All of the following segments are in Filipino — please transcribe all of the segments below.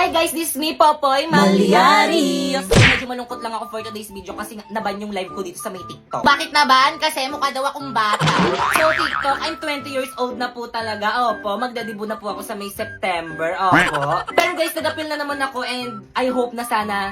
Hi guys, this is me, Popoy Malyari. So, medyo malungkot lang ako for today's video kasi naban yung live ko dito sa may TikTok. Bakit naban? Kasi mukha daw akong bata. So, TikTok, I'm 20 years old na po talaga. Opo, magdadibo na po ako sa may September. Opo. Pero guys, nag-appeal na naman ako and I hope na sana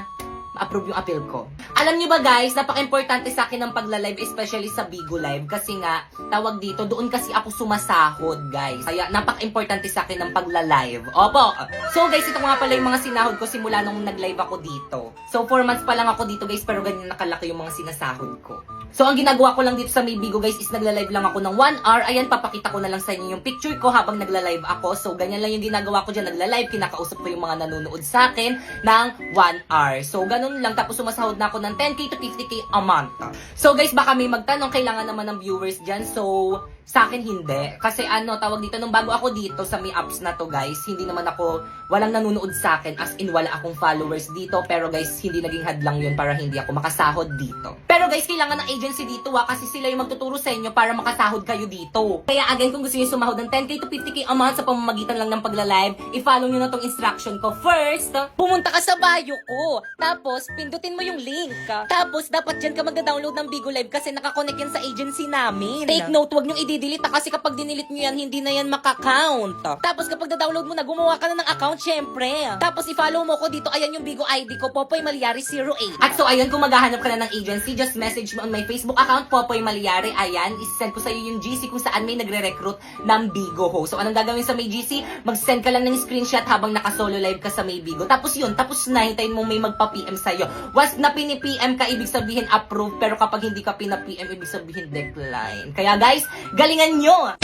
ma-approve yung appeal ko. Alam nyo ba guys, napaka-importante sa akin ng pagla-live, especially sa Bigo Live. Kasi nga, tawag dito, doon kasi ako sumasahod guys. Kaya napaka-importante sa akin ng pagla-live. Opo. So guys, ito nga pala yung mga sinahod ko simula nung nag-live ako dito. So 4 months pa lang ako dito guys, pero ganyan nakalaki yung mga sinasahod ko. So ang ginagawa ko lang dito sa may Bigo guys is nagla-live lang ako ng 1 hour. Ayan, papakita ko na lang sa inyo yung picture ko habang nagla-live ako. So ganyan lang yung ginagawa ko dyan, nagla-live, kinakausap ko yung mga nanonood sa akin ng 1 hour. So ganun lang, tapos sumasahod na ako ng 10k to 50k a month. So guys, baka may magtanong, kailangan naman ng viewers dyan. So sa akin hindi. Kasi tawag dito, nung bago ako dito sa may apps na to guys, hindi naman ako, walang nanonood sa akin, as in wala akong followers dito. Pero guys, hindi naging hadlang yun para hindi ako makasahod dito. Pero guys, kailangan ng agency dito kasi sila yung magtuturo sa inyo para makasahod kayo dito. Kaya again, kung gusto niyo sumahod ng 10k to 50k a month sa pamamagitan lang ng pagla-live, i-follow nyo na tong instruction ko. First, pumunta ka sa bio ko. Tapos, pindutin mo yung link. Tapos, dapat dyan ka magda-download ng Bigo Live kasi nakakonect yan sa agency namin. Take note, wag nyong i-delete kasi kapag dinilit nyo yan, hindi na yan maka-count. Tapos kapag na-download mo na, gumawa ka na ng account, syempre. Tapos i-follow mo ko dito, ayan yung Bigo ID ko, Popoy Malyari 08. At so ayan, kung maghahanap ka na ng agency, just message me on my Facebook account, Popoy Malyari. Ayan, isend ko sa'yo yung GC kung saan may nagre-recruit ng Bigo ho. So anong gagawin sa may GC? Mag-send ka lang ng screenshot habang naka-solo live ka sa may Bigo. Tapos yun, tapos na, hintayin mo may magpa-PM sa'yo. Once na pini-PM ka, ibig sabihin approve. Pero kapag hindi ka pina-PM, ibig sabihin decline. Kaya guys, galingan nyo!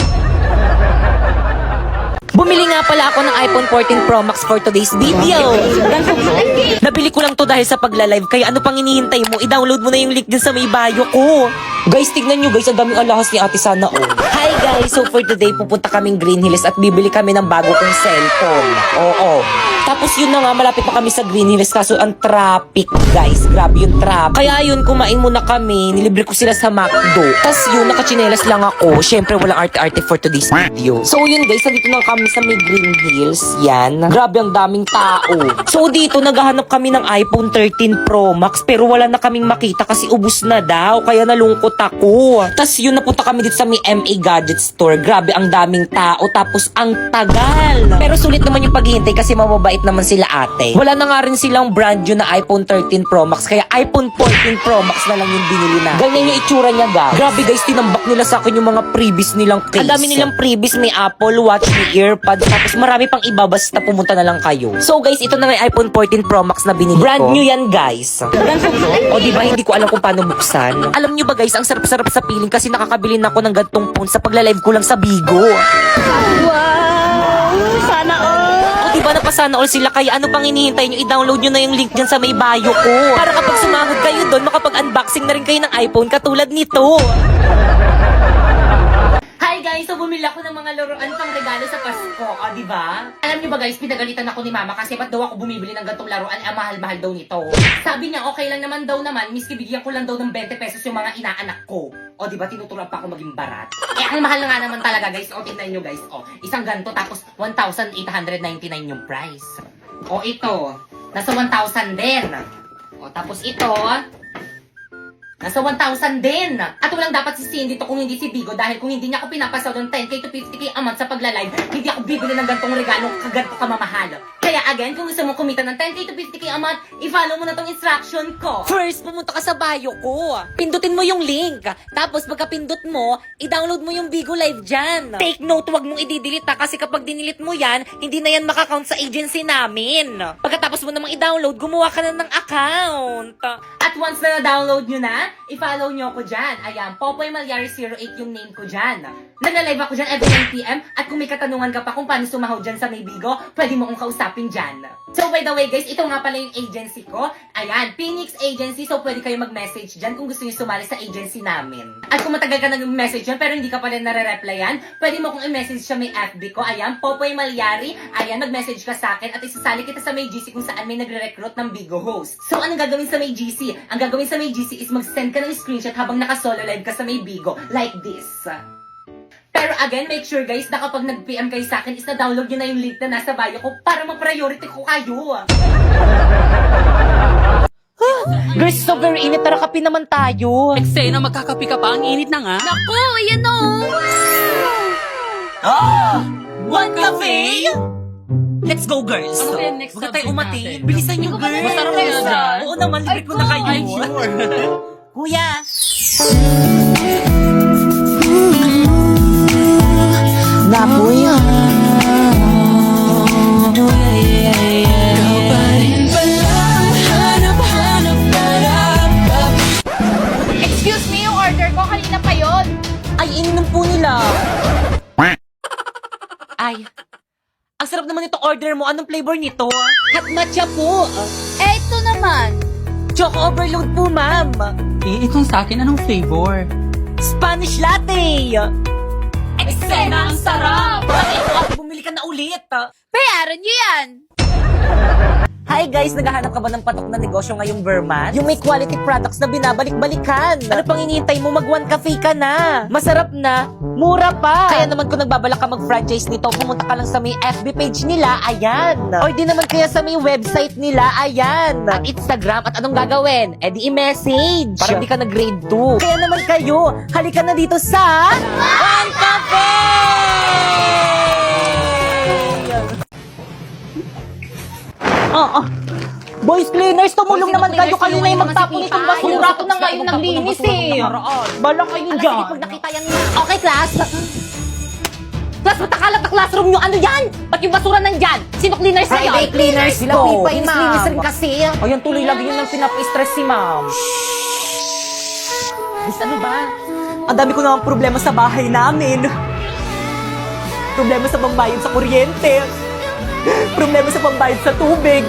Bumili nga pala ako ng iPhone 14 Pro Max for today's video. Nabili ko lang to dahil sa pagla-live. Kaya ano pang hinihintay mo? I-download mo na yung link din sa may bio ko. Guys, tignan nyo guys, ang daming alahas ni Ate Sana Hi guys, so for today pupunta kaming Green Hills at bibili kami ng bago kong cellphone. Oo. Tapos yun na nga, malapit pa kami sa Green Hills kaso ang traffic guys. Grabe yung traffic. Kaya yun, kumain muna kami. Nilibre ko sila sa McDo. Tapos yun, nakachinelas lang ako. Syempre, walang arte-arte for today's video. So yun guys, nandito na kami sa may Green Hills. Yan. Grabe ang daming tao. So dito, naghahanap kami ng iPhone 13 Pro Max pero wala na kaming makita kasi ubus na daw. Kaya nalungkot ako. Tapos yun, napunta kami dito sa may MA Gadget Store. Grabe ang daming tao. Tapos ang tagal. Pero sulit naman yung paghihintay kasi mababait naman sila ate. Wala na nga rin silang brand new na iPhone 13 Pro Max. Kaya iPhone 14 Pro Max na lang yung binili na. Ganyan yung itsura niya guys. Grabe guys, tinambak nila sa akin yung mga previous nilang case. Ang dami nilang previous. May Apple Watch, may AirPods. Tapos marami pang iba basta pumunta na lang kayo. So guys, ito na nga yung iPhone 14 Pro Max na binili ko. Brand new yan guys. O diba, hindi ko alam kung paano buksan. Alam nyo ba guys, ang sarap-sarap sa piling kasi nakakabili na ako ng gantong phone sa pagla-live ko lang sa Bigo. Wow! Sana all! O diba, napasana all sila kaya ano pang hinihintay nyo? I-download nyo na yung link dyan sa may bio ko. Para kapag sumahod kayo doon, makapag-unboxing na rin kayo ng iPhone katulad nito. Hi guys! So bumili ako ng mga laruan pang regalo sa Pasko. O diba? Alam niyo ba guys, pinagalitan ako ni mama kasi ba't daw ako bumibili ng gantong laruan? Ang mahal-mahal daw nito. Sabi niya, okay lang naman daw naman, miski bigyan ko lang daw ng 20 pesos yung mga inaanak ko. O diba, tinuturuan pa ako maging barat. Eh, ang mahal na nga naman talaga guys. O, tingnan nyo guys. O, isang ganto tapos 1,899 yung price. O, ito. Nasa 1,000 din. O, tapos ito, nasa 1,000 din. At walang dapat sisihin dito kung hindi si Bigo dahil kung hindi niya ako pinapasaw ng 10k to 50k a month sa pagla-live, hindi ako bibili ng gantong regalo kaganto kamamahal. Kaya again, kung gusto mo kumita ng 10k to 50k a month, i-follow mo na tong instruction ko. First, pumunta ka sa bio ko. Pindutin mo yung link. Tapos pagka-pindot mo, i-download mo yung Bigo Live dyan. Take note, wag mong i-delete kasi kapag dinilit mo yan, hindi na yan makakount sa agency namin. Pagkatapos mo namang i-download, gumawa ka na ng account. At once na na-download nyo na, i-follow nyo ako dyan. Ayan, Popoy Malyari 08 yung name ko dyan. Nagla-live ako dyan every 9 PM. At kung may katanungan ka pa kung paano sumahod dyan sa may Bigo, pwede mo akong kausapin dyan. So by the way guys, ito nga pala yung agency ko. Ayan, Phoenix Agency. So pwede kayo mag-message dyan kung gusto nyo sumali sa agency namin. At kung matagal ka nag-message dyan pero hindi ka pa rin nare-replyan, pwede mo kong i-message sa may FB ko. Ayan, Popoy Malyari. Ayan, mag-message ka sa akin at isasali kita sa may GC kung saan may nagre-recruit ng Bigo host. So anong gagawin sa may GC? Ang gagawin sa may GC is mag-send ka ng screenshot habang naka-solo live ka sa may Bigo. Like this. Pero again, make sure guys na kapag nag-PM kayo sa akin is na-download nyo na yung link na nasa bio ko para ma-priority ko kayo. Girls, so very init. Tara, kape naman tayo. Eksena, magkakapi ka pa. Ang init na nga. Naku, ayan o. One cafe? Let's go, girls. Ano kaya next Huwag tayo subject umati. natin? Bilisan nyo, girls. Masarap kaya dyan? Oo naman, libre ko na kayo. Ay, sure. Kuya. Napoy. Excuse me, yung order ko kanina pa yon. Ay, ininom po nila. Ay, ang sarap naman itong order mo. Anong flavor nito? Hot matcha po. Eh, ito naman. Choco overload po, ma'am. Eh, itong sa akin, anong flavor? Spanish latte. Eksena, ang sarap. Bakit bumili ka na ulit? Bayaran niyo yan. Hi guys, naghahanap ka ba ng patok na negosyo ngayong Verman? Yung may quality products na binabalik-balikan. Ano pang hinihintay mo? Mag One Cafe ka na. Masarap na, mura pa. Kaya naman kung nagbabalak ka mag-franchise nito, pumunta ka lang sa may FB page nila, ayan. Or di naman kaya sa may website nila, ayan. At Instagram, at anong gagawin? Eh di i-message. Para di ka na grade 2. Kaya naman kayo, halika na dito sa One Cafe! Boys cleaners, tumulong Boys, naman kayo. cleaners, Kayo na yung tulungan magtapon naman si itong Pipa. basura. Ito na nga yung naglinis eh. Balang kayo Alam, dyan. sige, pag nakita yan na. Okay, class. Class, matakalat na classroom nyo. Ano yan? Ba't yung basura nandyan? Sino cleaners na yan? Friday cleaners Sila po. Pipa, Miss ma'am. Linis rin kasi. Ayan, tuloy lagi yun ang pinap-stress si ma'am. Miss, ano ba? Ang dami ko naman problema sa bahay namin. Problema sa pambayad sa kuryente. Problema sa pambayad sa tubig.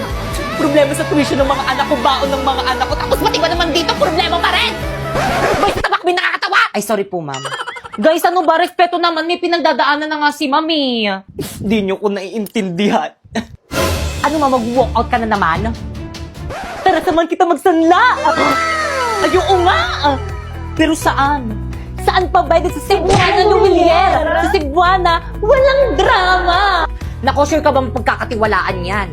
Problema sa tuition ng mga anak ko, baon ng mga anak ko. Tapos pati ba naman dito, problema pa rin! Boy, sa tabakbin nakakatawa! Ay, sorry po, ma'am. Guys, ano ba? Respeto naman. May pinagdadaanan na nga si mami. Hindi nyo ko naiintindihan. Ano, ma'am? Mag-walkout ka na naman? Tara, samahan kita magsanla! Ayoko nga! Pero saan? Saan pa ba? Sa Cebuana, Lumiere! Sa Cebuana, walang drama! Nako, sure ka bang pagkakatiwalaan yan?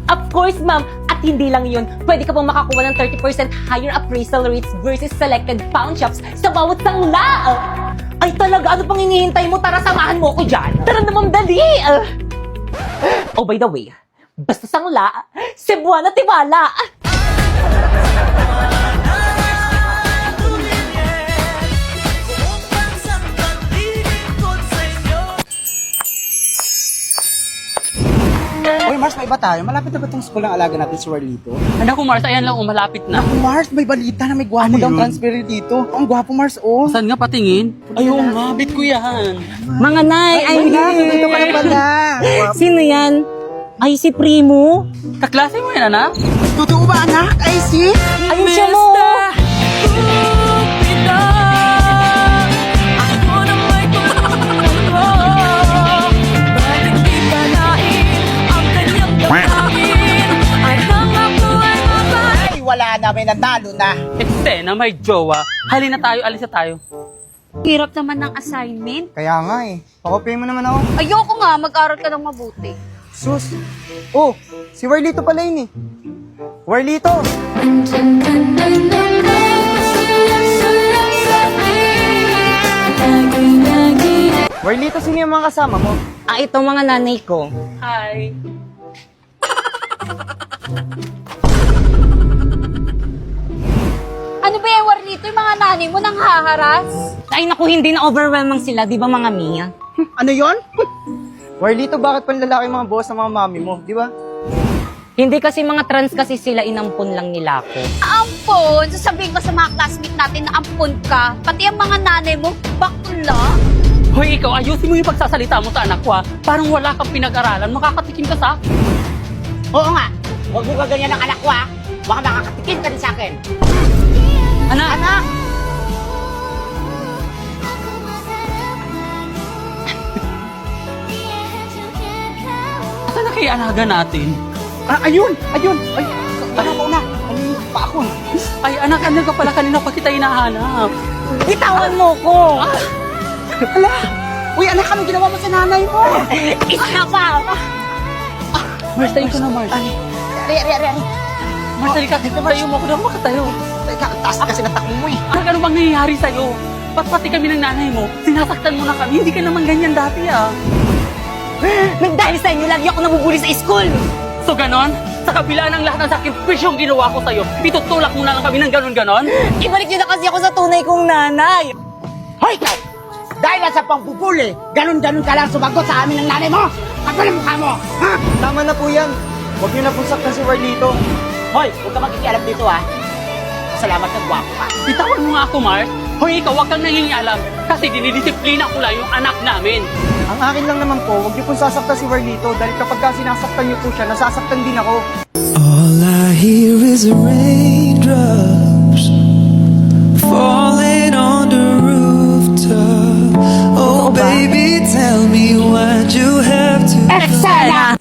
Of course, ma'am. At hindi lang yun, pwede ka pang makakuha ng 30% higher appraisal rates versus selected pawn shops sa bawat sangla. Ay talaga, ano pang hinihintay mo? Tara, samahan mo ko dyan. Tara naman, dali. Oh, by the way, basta sangla, Cebuana tiwala. Uy, Mars, may iba tayo. Malapit na ba itong school ng alaga natin si Warlito? Anak ko, Mars, ayan lang, malapit na. Naku, Mars, may balita na may gwapo Ano daw yun? transfer dito. Ang gwapo, Mars, oh. Saan nga patingin? Ayun nga, bit ko yan. Mga nay, ay, Dito ka na pala. Sino yan? Ay, si Primo. Kaklase mo yan, anak? Totoo ba, anak? Ay, si? Ayun siya mo. Ay, wala na. May natalo na. Eksena, may jowa. Halina tayo, alis na tayo. Hirap naman ng assignment. Kaya nga eh. Pakopay mo naman ako. Ayoko nga, mag-aral ka ng mabuti. Sus. Oh, si Warlito pala yun eh. Warlito! Warlito, sino yung mga kasama mo? Ah, ito mga nanay ko. Hi. Ano ba yung Warlito? Yung mga nanay mo nang haharas? Ay, naku, hindi na overwhelming sila. Di ba mga Mia? Ano yon? Warlito, bakit panlalaki mga boss ng mga mami mo? Di ba? Hindi kasi mga trans kasi sila, inampun lang nila ako. Ampon! Sasabihin ko sa mga classmate natin na ampon ka. Pati ang mga nanay mo, bakla. Hoy, ikaw, ayusin mo yung pagsasalita mo sa anak ko, ha? Parang wala kang pinag-aralan, makakatikim ka sa akin. Oo nga. Huwag mo gaganyan ng anak ko, ha? Baka makakatikim ka din sa akin. Anak! Anak! Saan na kaya alaga natin? Ah, ayun! Ayun! Ay, tara mo na. Ano pa ako? Ay, anak, ano ka pala kanina pa kita hinahanap? Bitawan mo ko! Hala! Uy, anak, anong ginawa mo sa nanay mo? Isa pa! Mars, tayo ka na, Mars. Ari. Mars, halika. Tayo mo ako na makatayo. Teka, ang taas kasi ng takbo mo eh. Ano bang nangyayari sa'yo? Pati kami ng nanay mo, sinasaktan mo na kami. Hindi ka naman ganyan dati ah. Nang dahil sa inyo, lagi ako nabubuli sa school. So ganon? Sa kabila ng lahat ng sakripisyong ginawa ko sa'yo, itutulak mo na lang kami ng ganon-ganon? Ibalik niyo na kasi ako sa tunay kong nanay! Hoy, ikaw! Dahil lang sa pangbubuli, ganun-ganun ka lang sumagot sa amin ng nanay mo! Kapal ang mukha mo! Ha? Tama na po yan. Huwag niyo na po saktan si Warlito. Hoy, huwag ka magkikialam dito ha. Salamat na gwapo ka. Bitawan mo nga ako, Mars. Hoy, ikaw, huwag kang nangingialam. Kasi dinidisiplina ko lang yung anak namin. Ang akin lang naman po, huwag niyo pong sasaktan si Warlito dahil kapag ka sinasaktan niyo po siya, nasasaktan din ako. All I hear is raindrops falling on the rooftop. Oh, baby, tell me why'd you have to. Eksena!